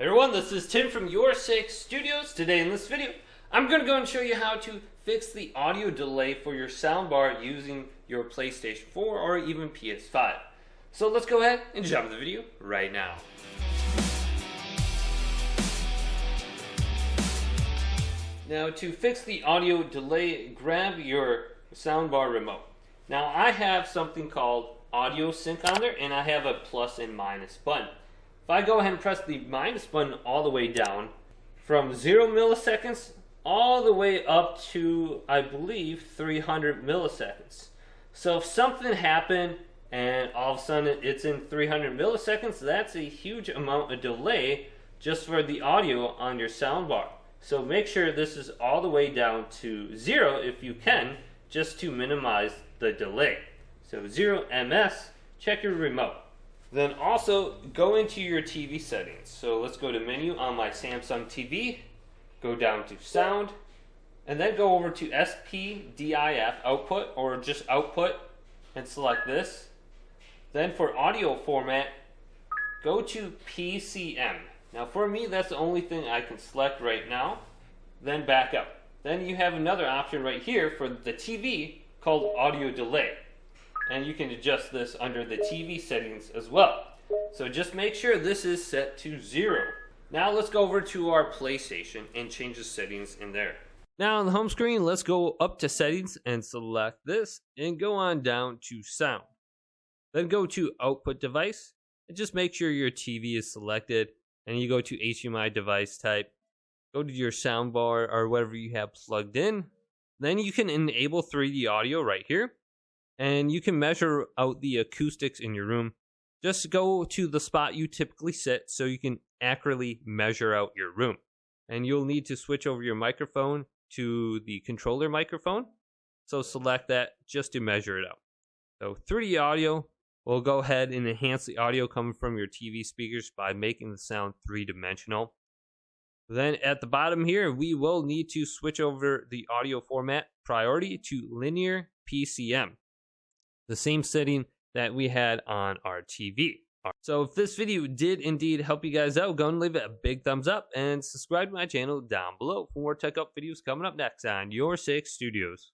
Hey everyone, this is Tim from YourSixStudios. Today in this video, I'm going to go and show you how to fix the audio delay for your soundbar using your PlayStation 4 or even PS5. So let's go ahead and jump into the video right now. Now to fix the audio delay, grab your soundbar remote. Now I have something called audio sync on there, and I have a plus and minus button. If I go ahead and press the minus button all the way down, from 0 milliseconds all the way up to, I believe, 300 milliseconds. So if something happened and all of a sudden it's in 300 milliseconds, that's a huge amount of delay just for the audio on your soundbar. So make sure this is all the way down to 0 if you can, just to minimize the delay. So 0 ms, check your remote. Then also go into your TV settings. So let's go to menu on my Samsung TV, go down to sound, and then go over to SPDIF output, or just output, and select this. Then for audio format, go to PCM. Now for me, that's the only thing I can select right now. Then back up. Then you have another option right here for the TV called audio delay. And you can adjust this under the TV settings as well. So just make sure this is set to 0. Now let's go over to our PlayStation and change the settings in there. Now on the home screen, let's go up to settings and select this and go on down to sound. Then go to output device and just make sure your TV is selected, and you go to HDMI device type. Go to your soundbar or whatever you have plugged in. Then you can enable 3D audio right here. And you can measure out the acoustics in your room. Just go to the spot you typically sit so you can accurately measure out your room. And you'll need to switch over your microphone to the controller microphone. So select that just to measure it out. So 3D audio will go ahead and enhance the audio coming from your TV speakers by making the sound three-dimensional. Then at the bottom here, we will need to switch over the audio format priority to linear PCM. The same setting that we had on our TV. So if this video did indeed help you guys out, go and leave it a big thumbs up and subscribe to my channel down below for more tech up videos coming up next on YourSixStudios.